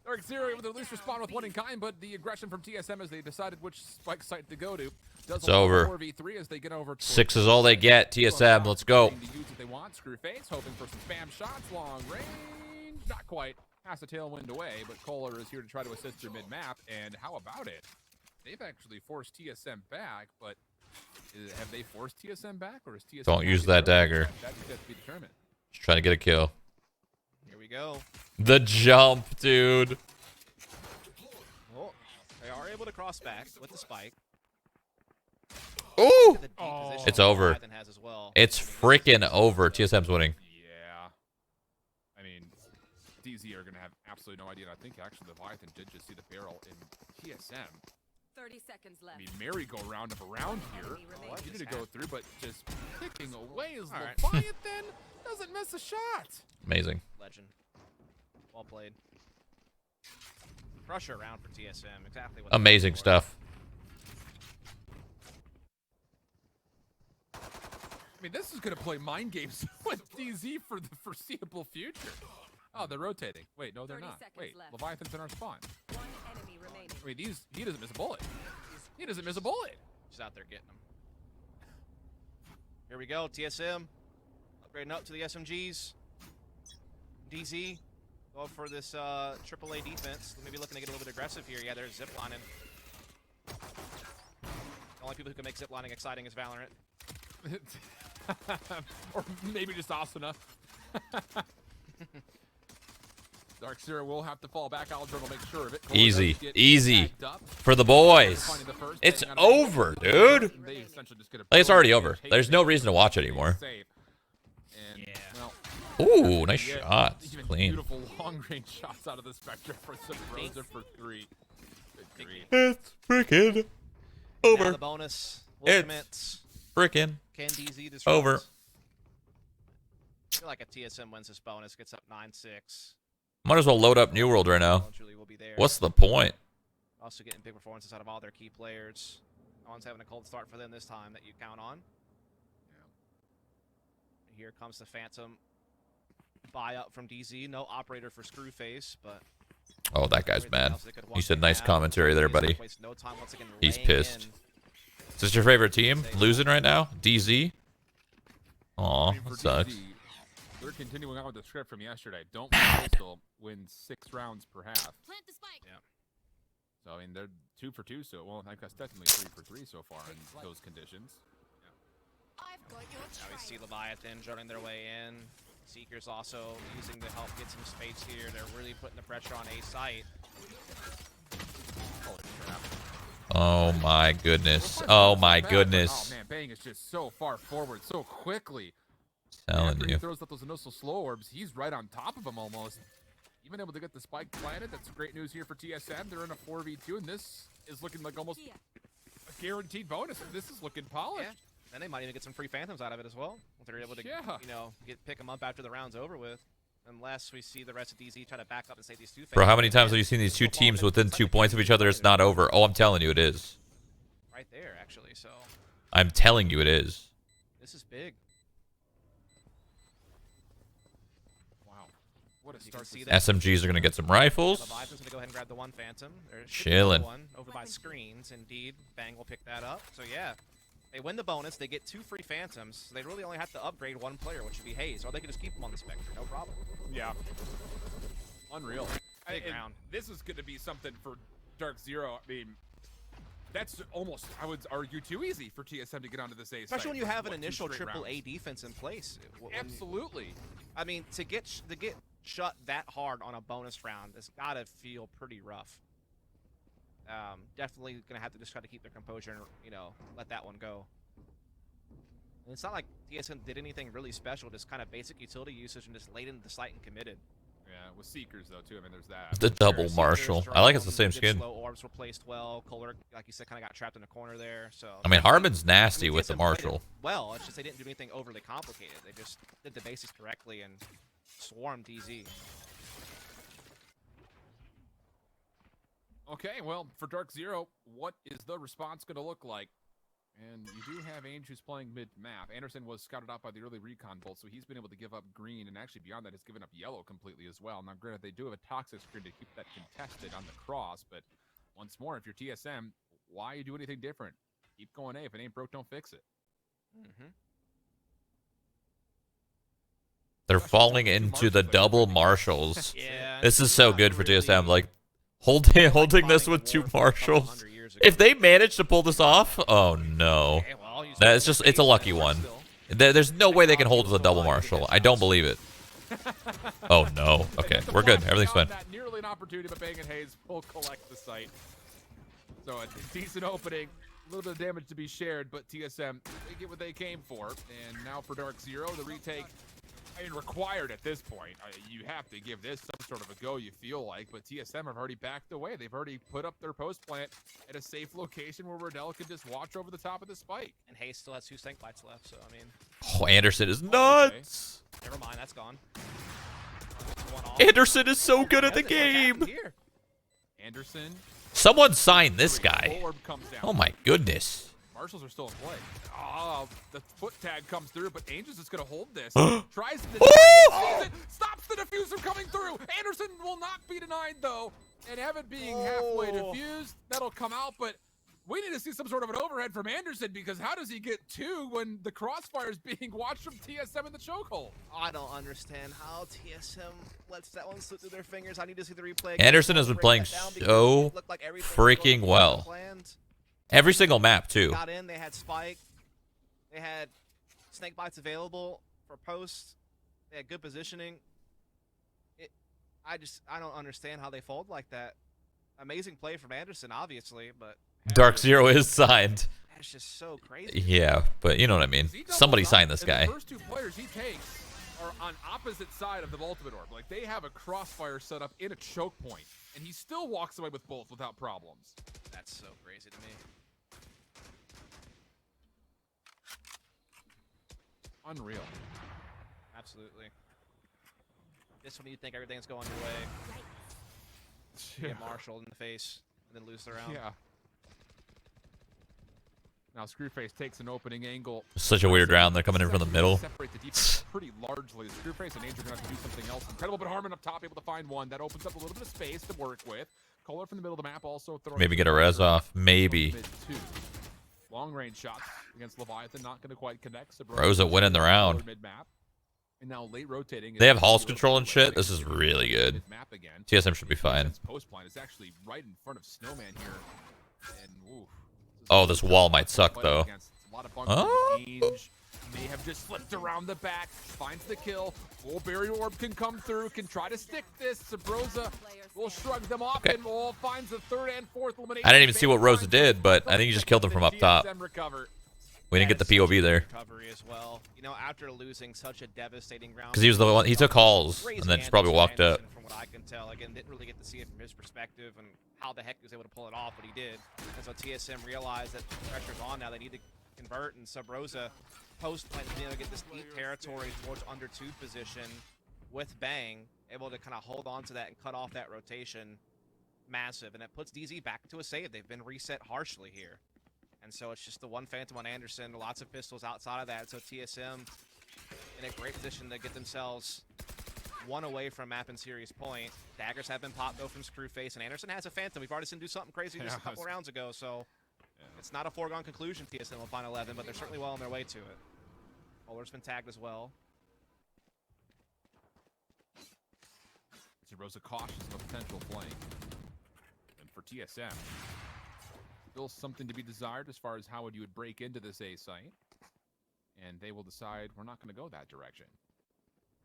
DarkZero able to at least respond with one in kind, but the aggression from TSM as they decided which spike site to go to. It's over. 4v3 as they get over 6 is all they get. TSM, let's go. To use what they want. Screwface hoping for some spam shots, long range, not quite. Has a tailwind away, but Kohler is here to try to assist through mid-map. And how about it? They've actually forced TSM back, but have they forced TSM back, or is TSM? Don't use that dagger. That has to be determined. Just trying to get a kill. Here we go. The jump, dude. Well, they are able to cross back with the spike. Ooh! The deep position It's that over. Leviathan has as well. It's freaking over. TSM's winning. Yeah. I mean, DZ are going to have absolutely no idea. And I think actually Leviathan did just see the barrel in TSM. 30 seconds I left. mean, merry-go-round of around here. What You need just to go through, but just picking away as All right. Leviathan doesn't miss a shot. Amazing. Legend. Well played. Crusher round for TSM. Exactly what. Amazing stuff. I mean, this is going to play mind games with DZ for the foreseeable future. Oh, they're rotating. Wait, no, they're 30 not. seconds Wait, left. Leviathan's in our spawn. One enemy remaining. I mean, he doesn't miss a bullet. He doesn't miss a bullet. Just out there getting them. Here we go. TSM upgrading up to the SMGs. DZ going for this AAA defense. Maybe looking to get a little bit aggressive here. Yeah, they're ziplining. The only people who can make ziplining exciting is Valorant. Or maybe just Asuna. DarkZero will have to fall back. Aldrin will make sure of it. Easy, Get easy tagged up. for the boys. Finding the first, It's getting out of over, the dude. They essentially just get a Like, it's already brilliant over. hit. There's no reason to watch it anymore. Safe. And, well, Ooh, nice yeah, shots. even Clean. Beautiful long-range shots out of the Spectre for some Rosa for 3. Good grief. It's freaking Now over. the bonus will It's commence. Freaking Can DZ disrupt? over. I feel like a TSM wins this bonus, gets up 9-6. Might as well load up New World right now. Julie will be there. What's the point? Also getting big performances out of all their key players. No one's having a cold start for them this time that you count on. Here comes the Phantom buyout from DZ. No operator for Screwface, but Oh, that guy's everything mad. else they could You want said to nice have. commentary there, DZ buddy. wastes no time once again He's laying pissed. in. Is this your favorite team? Losing right now? DZ? Aw, For that sucks. DZ, they're continuing on with the script from yesterday. Don't Coastal win 6 rounds per half. Plant the spike. Yeah. So, I mean, they're 2 for 2, so, well, I guess technically 3 for 3 so far in those conditions. I've got your Now we see trail. Leviathan joining their way in. Seekers also using to help get some space here. They're really putting the pressure on A site. Holy crap. Oh my goodness. Oh my Oh, goodness. man, Bang is just so far forward so quickly. Telling After he you. throws out those initial slow orbs, he's right on top of him almost. Even able to get the spike planted. That's great news here for TSM. They're in a 4v2, and this is looking like almost Here. a guaranteed bonus. This is looking polished. Yeah. Then they might even get some free Phantoms out of it as well. If they're able to, Yeah. you know, pick them up after the round's over with. Unless we see the rest of DZ try to back up and save these two Bro, how many Phantoms. times have you seen these two teams within 2 points of each other? It's not over. Oh, I'm telling you it is. Right there, actually. So I'm telling you it is. this is big. Wow. What a You can start. see to that. SMGs are going to get some rifles. Leviathan's gonna go ahead and grab the one Phantom. There's Chillin'. one over by screens. Indeed, Bang will pick that up. So yeah, they win the bonus. They get 2 free Phantoms. So they really only have to upgrade 1 player, which would be Hayes, or they could just keep him on the Spectre, no problem. Yeah. Unreal. Big And round. this is going to be something for DarkZero. I mean, that's almost, I would argue, too easy for TSM to get onto this A Especially site when you for, have an what, 2 initial straight triple A rounds. defense in place. Absolutely. I mean, to get shut that hard on a bonus round, it's gotta feel pretty rough. Definitely gonna have to just try to keep their composure and, you know, let that one go. And it's not like TSM did anything really special, just kind of basic utility usage and just laid into the site and committed. Yeah, with Seekers, though, too. I mean, there's that. The double Seekers, Marshall. I like it's the drone, same good skin. Slow orbs were placed well. Kohler, like you said, kind of got trapped in a corner there. So I mean, Harmon's nasty with the TSM played it Marshall. well, it's just they didn't do anything overly complicated. They just did the basics correctly and swarmed DZ. Okay, well, for DarkZero, what is the response going to look like? And you do have Ainge who's playing mid-map. Anderson was scouted out by the early recon bolt, so he's been able to give up green, and actually beyond that has given up yellow completely as well. Now, granted, they do have a toxic screen to keep that contested on the cross, but once more, if you're TSM, why you do anything different? Keep going A. If it ain't broke, don't fix it. They're falling into the double Marshals. Yeah. This is so good for TSM. Like, holding this with 2 Marshals. If they manage to pull this off, oh no. That's just, it's a lucky one. There's no way they can hold with a double Marshal. I don't believe it. Oh no. Okay, we're good. Everything's fine. Nearly an opportunity, but Bang and Hayes will collect the site. So a decent opening. A little bit of damage to be shared, but TSM, they get what they came for. And now for DarkZero, the retake, I mean, required at this point. You have to give this some sort of a go, you feel like, but TSM have already backed away. They've already put up their post plant at a safe location where Riddell can just watch over the top of the spike. And Hayes still has 2 Stank Bites left, so I mean, Oh, Anderson is nuts. never mind, that's gone. One off. Anderson is so good at the What happened game. here? Anderson. Someone sign this guy. Orb comes down. Oh my goodness. Marshals are still in play. Oh, the foot tag comes through, but Angels is going to hold this. Tries to deny it, sees it, stops the diffuser coming through. Anderson will not be denied, though. And Evan being halfway diffused, that'll come out, but we need to see some sort of an overhead from Anderson, because how does he get 2 when the crossfire is being watched from TSM in the chokehold? I don't understand how TSM lets that one slip through their fingers. I need to see the replay again. Anderson has been Break playing that down because so it looked like everything was freaking going well. planned. Every single map too. Got in, they had Spike. They had Snake Bites available for post. They had good positioning. I don't understand how they fold like that. Amazing play from Anderson, obviously, but DarkZero is signed. that's just so crazy. Yeah, but you know what I mean. Somebody signed this guy. The first two players he takes are on opposite side of the ultimate orb. Like they have a crossfire set up in a choke point, and he still walks away with both without problems. That's so crazy to me. Unreal. Absolutely. This one you think everything's going your way. Get marshaled in the face and then lose the round. Yeah. Now Screwface takes an opening angle. Such a weird round. They're coming in from the middle. Separate the defense pretty largely. Screwface and Angel are going to have to do something else. Incredible, but Harmon up top able to find one. That opens up a little bit of space to work with. Kohler from the middle of the map also throwing. Maybe get a res off. Maybe. Long range shots against Leviathan, not going to quite connect. Rosa winning the round. Mid-map. And now late rotating. They have Halls control and shit. This is really good. TSM should be fine. Post plan is actually right in front of Snowman here. And ooh, Oh, this wall might suck though. Oh. May have just slipped around the back, finds the kill. Full barrier orb can come through, can try to stick this. Sabrosa will shrug them off and will finds the third and fourth elimination. I didn't even see what Rosa did, but I think he just killed him from up top. We didn't get the POV there. Recovery as well. You know, after losing such a devastating round. Because he was the one, he took Halls and then just probably walked up. From what I can tell, again, didn't really get to see it from his perspective and how the heck he was able to pull it off, but he did. And so TSM realized that the pressure's on now. They need to convert, and Sub-Rosa post plan to be able to get this deep territory towards under 2 position with Bang, able to kind of hold on to that and cut off that rotation. Massive, and it puts DZ back into a save. They've been reset harshly here. And so it's just the one Phantom on Anderson, lots of pistols outside of that. So TSM in a great position to get themselves one away from map and series point. Daggers have been popped though from Screwface, and Anderson has a Phantom. We've already seen him do something crazy just a couple rounds ago, so it's not a foregone conclusion TSM will find 11, but they're certainly well on their way to it. Bowler's been tagged as well. Rosa cautious of a potential flank. And for TSM, still something to be desired as far as how you would break into this A site. And they will decide we're not going to go that direction.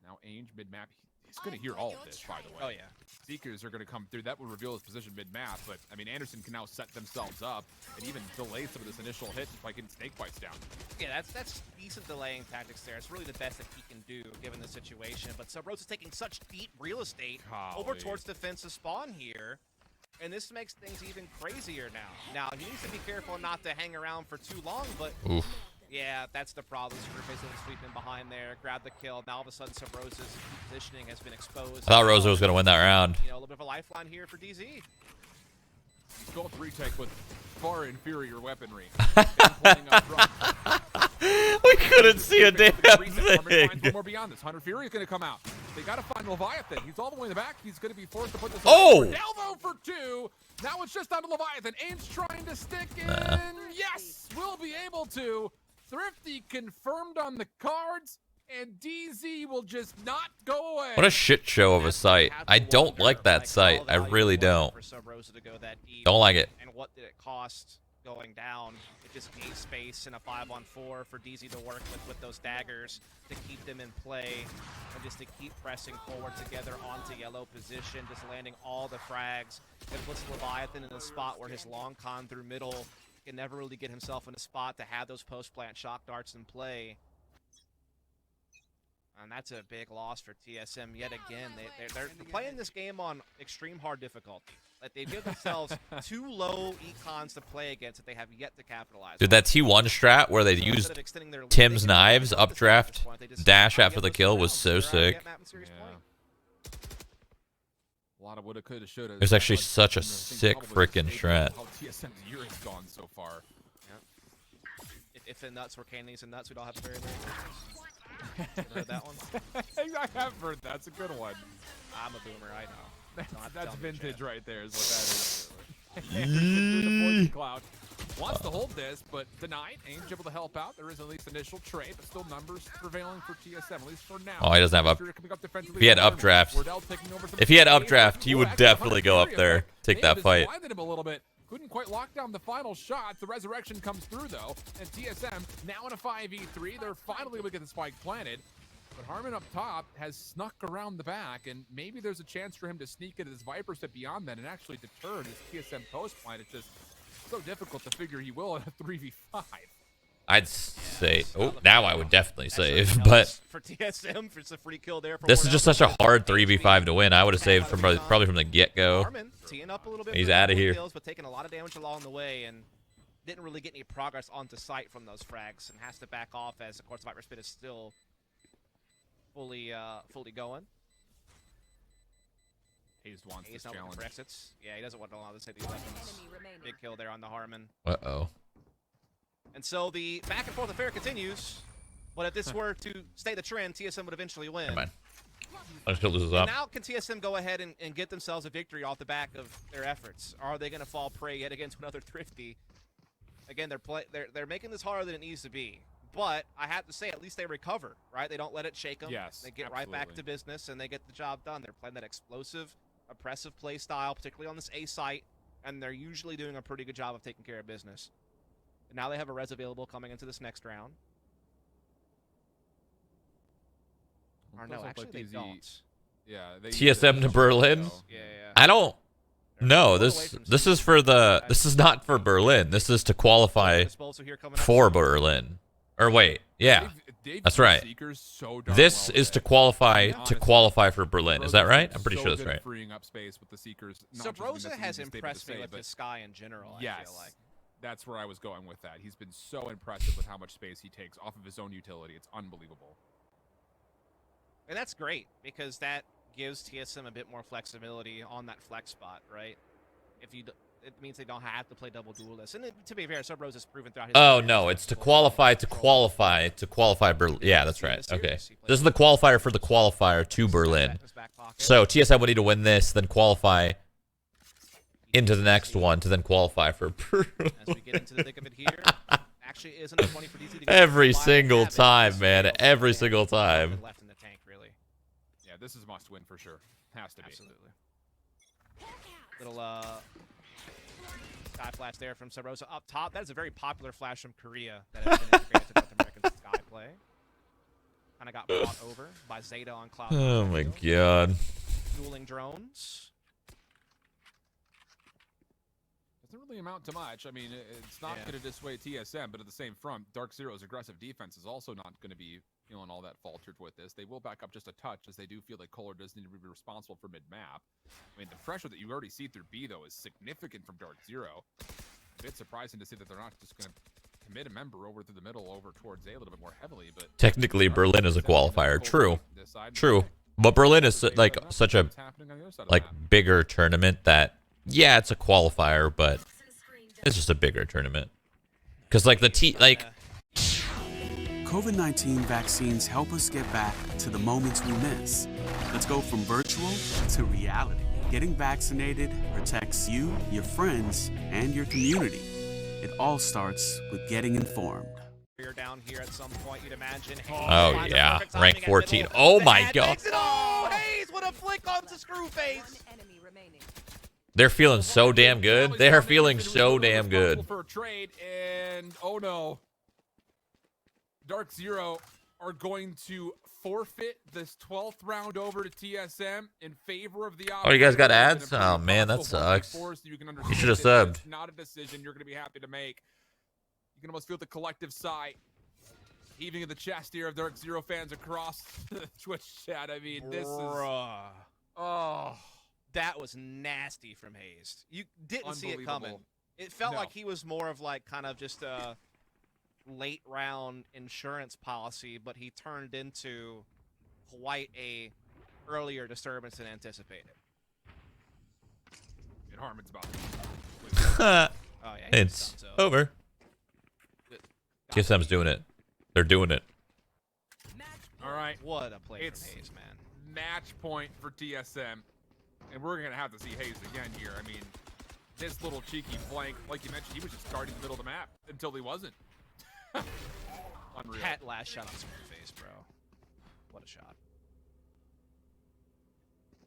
Now Ainge mid-map, he's going to hear all of this, by the way. Oh, yeah. Seekers are going to come through. That will reveal his position mid-map. But, I mean, Anderson can now set themselves up and even delay some of this initial hit by getting snake bites down. Yeah, that's decent delaying tactics there. It's really the best that he can do given the situation. But Sub-Rose is taking such deep real estate over towards defensive spawn here. And this makes things even crazier now. Now, he needs to be careful not to hang around for too long, but yeah, that's the problem. Screwface will sweep in behind there, grab the kill. Now all of a sudden, Sub-Rosa's positioning has been exposed. I thought Rosa was going to win that round. You know, a little bit of a lifeline here for DZ. Gold retake with far inferior weaponry. We couldn't see a damn thing. One more beyond this. Hunter Fury is going to come out. They got to find Leviathan. He's all the way in the back. He's going to be forced to put this. Oh! Delvo for 2. Now it's just down to Leviathan. Ainge trying to stick in. Yes, we'll be able to. Thrifty confirmed on the cards, and DZ will just not go away. What a shit show of a site. I don't like that site. I really don't. Don't like it. And what did it cost going down? It just gave space in a 5-on-4 for DZ to work with those daggers to keep them in play and just to keep pressing forward together onto yellow position, just landing all the frags. It puts Leviathan in a spot where his long con through middle can never really get himself in a spot to have those post-plant shock darts in play. And that's a big loss for TSM yet again. They're playing this game on extreme hard difficulty. Like they give themselves 2 low econs to play against that they have yet to capitalize. Dude, that T1 strat where they used Tim's knives, updraft, dash after the kill was so sick. A lot of woulda, coulda, shoulda. It was actually such a sick freaking strat. How TSM's year has gone so far. If the nuts were candies and nuts, we'd all have a very, very good Heard that one? I have heard that. That's a good one. I'm a boomer, I know. That's vintage right there is what that is. Through the cloud. Wants to hold this, but denied. Ainge able to help out. There is at least initial trade, but still numbers prevailing for TSM, at least for now. Oh, he doesn't have up. If he had updraft, he would definitely go up there, take that fight. Him a little bit. Couldn't quite lock down the final shot. The resurrection comes through though, and TSM now in a 5v3. They're finally able to get the spike planted. But Harmon up top has snuck around the back, and maybe there's a chance for him to sneak into this Viper step beyond that and actually deter his TSM post line. It's just so difficult to figure he will in a 3v5. I'd say, oh, Not now looking I good. would definitely That certainly save, helps but for TSM for a free kill there. For this is Warren just Ellis. such a hard 3v5 to win. I would have saved Out from of probably from the get-go. Harmon teeing up a little bit. He's for a outta couple of here. Kills, but taking a lot of damage along the way and didn't really get any progress onto site from those frags and has to back off as, of course, Viper Spit is still fully going. Hayes wants He's this not looking challenge. for exits. Yeah, he doesn't want to allow this to hit these weapons. Enemy remaining. Big kill there on the Harmon. Uh-oh. And so the back and forth affair continues. But if this were to stay the trend, TSM would eventually win. Never mind. I just loses And up. now can TSM go ahead and get themselves a victory off the back of their efforts? Are they going to fall prey yet again to another Thrifty? Again, they're making this harder than it needs to be. But I have to say, at least they recover, right? They don't let it shake them. Yes, They get right back to absolutely. business, and they get the job done. They're playing that explosive, oppressive play style, particularly on this A site, and they're usually doing a pretty good job of taking care of business. And now they have a res available coming into this next round. Or It no, does look actually like they these don't. Yeah, they TSM to Berlin? Yeah, yeah. I don't They're know. a little away This from this Seekers. is for the this is not for Berlin. This is to qualify Disposal here coming up for soon. Berlin. Or wait, yeah. They've That's used right. Seekers so darn This well is to today. qualify Honestly, for Berlin. Is Subrosa's that right? been I'm pretty so sure that's good at right. Freeing up space with the Seekers. not just because Subrosa that's an has easy statement to impressed me say, with but his Sky in general, yes, I feel like. that's where I was going with that. He's been so impressive with how much space he takes off of his own utility. It's unbelievable. And that's great, because that gives TSM a bit more flexibility on that flex spot, right? It means they don't have to play double duelist. And to be fair, Subrosa has proven throughout his Oh career no, he's it's to capable of qualify Berlin. Yeah, that's Yeah, right. serious. Okay. He played This is the qualifier for the qualifier to Got that Berlin. in his back pocket. So TSM would need to win this, then qualify into the next one to then qualify for Berlin. As we get into the thick of it here, actually isn't a 20 for DC to get Every the final single stab. It time, just man. fails. Every Yeah, single time. nothing left in the tank, really. Yeah, this is must win for sure. Has to be. Absolutely. Little sky flash there from Subrosa up top. That is a very popular flash from Korea that has been integrated to North American sky play. Kind of got brought over by Zeta on Cloud. Oh my god. Dueling drones. Doesn't really amount to much. I mean, it's not Yeah. going to dissuade TSM, but at the same front, DarkZero's aggressive defense is also not going to be feeling all that faltered with this. They will back up just a touch, as they do feel like Kohler does need to be responsible for mid-map. I mean, the pressure that you already see through B, though, is significant from DarkZero. A bit surprising to see that they're not just going to commit a member over through the middle, over towards A a little bit more heavily. But Technically, Berlin is a qualifier. True. This side, True. okay. But Berlin is like What's such a happening on the other side of like the map? bigger tournament that yeah, it's a qualifier, but it's just a bigger tournament. Cuz like COVID-19 vaccines help us get back to the moments we miss. Let's go from virtual to reality. Getting vaccinated protects you, your friends, and your community. It all starts with getting informed. You're down here at some point, you'd imagine. Oh, Finds the yeah. perfect Rank timing at 14. middle. Oh The my head God. makes it. Oh, Hayes with a flick onto Screwface. One enemy remaining. they're feeling so damn good. They are feeling Who's so damn responsible good. for a trade, and oh no, DarkZero are going to forfeit this 12th round over to TSM in favor of the. Oh, you guys got Operator. ads? In a pretty Oh, man, that possible sucks. 1v4, so you can You understand should have that it's subbed. Not a decision you're going to be happy to make. You can almost feel the collective sigh heaving in the chest here of DarkZero fans across the Twitch chat. I mean, this is Bruh. oh. That was nasty from Hayes. You didn't see it coming. Unbelievable. It felt No. like he was more of like kind of just a late round insurance policy, but he turned into quite a earlier disturbance than anticipated. And Harmon's about to. Oh yeah, he was It's done, so. over. TSM's doing it. They're doing it. All right. What a play It's- from Hayes, man. Match point for TSM. And we're going to have to see Hayes again here. I mean, this little cheeky flank, like you mentioned, he was just guarding the middle of the map until he wasn't. Unreal. That last shot on Screwface, bro. What a shot.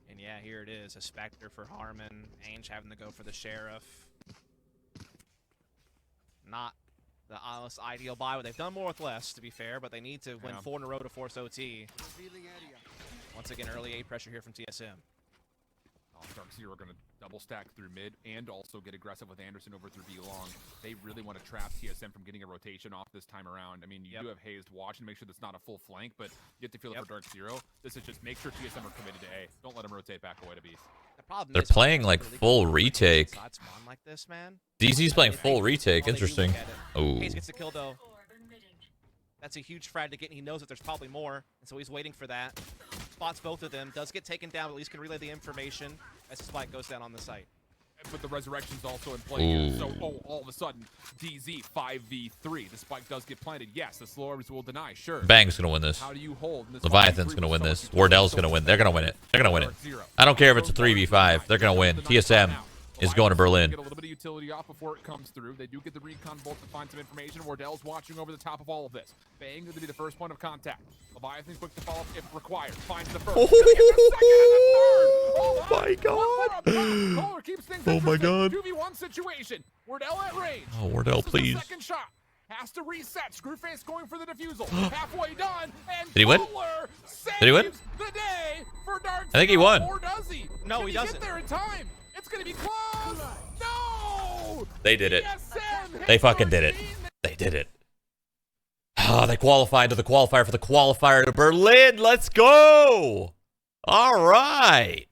And yeah, here it is. A Spectre for Harmon. Ainge having to go for the Sheriff. Not the almost ideal buy. But they've done more with less, to be fair, but they need to win 4 in a row to force OT. Once again, early A pressure here from TSM. DarkZero are going to double stack through mid and also get aggressive with Anderson over through B long. They really want to trap TSM from getting a rotation off this time around. I mean, you do have Hazed watching to make sure that's not a full flank, but you have to feel it for DarkZero. This is just make sure TSM are committed to A. Don't let them rotate back away to B. The problem They're is playing like really full good retake. inside spawn like this, man. DZ's playing full While retake. they do Interesting. look at it. Oh. Hayes gets the kill though. That's a huge frag to get, and he knows that there's probably more, and so he's waiting for that. Spots both of them, does get taken down, but at least can relay the information as the spike goes down on the site. But the resurrection's also in play here. So, all of a sudden, DZ 5v3. The spike does get planted. Yes, the slowers will deny. Sure. Bang's gonna win this. How do you hold? In this Leviathan's 5v3 gonna win with this. someone who Wardell's can gonna win. They're gonna win it. They're gonna win it. DarkZero. I don't care if it's a 3v5. They're gonna win. TSM is going to Berlin. Get a little bit of utility off before it comes through. They do get the recon bolt to find some information. Wardell's watching over the top of all of this. Bang going to be the first point of contact. Leviathan quick to follow up if required. Finds the first. Oh my god. Kohler keeps things Oh my interesting. god. 2v1 situation. Wardell at range. Oh, Wardell, This is please. the second shot. Has to reset. Screwface going for the defusal. Halfway done. And Did he win? Kohler saves Did he win? the day for DarkZero. I think he won. Or does he? No, Can he get doesn't. there in time. It's going to be close. No! They did it. TSM They fucking did it. They did it. Ah, they qualified to the qualifier for the qualifier to Berlin. Let's go. All right.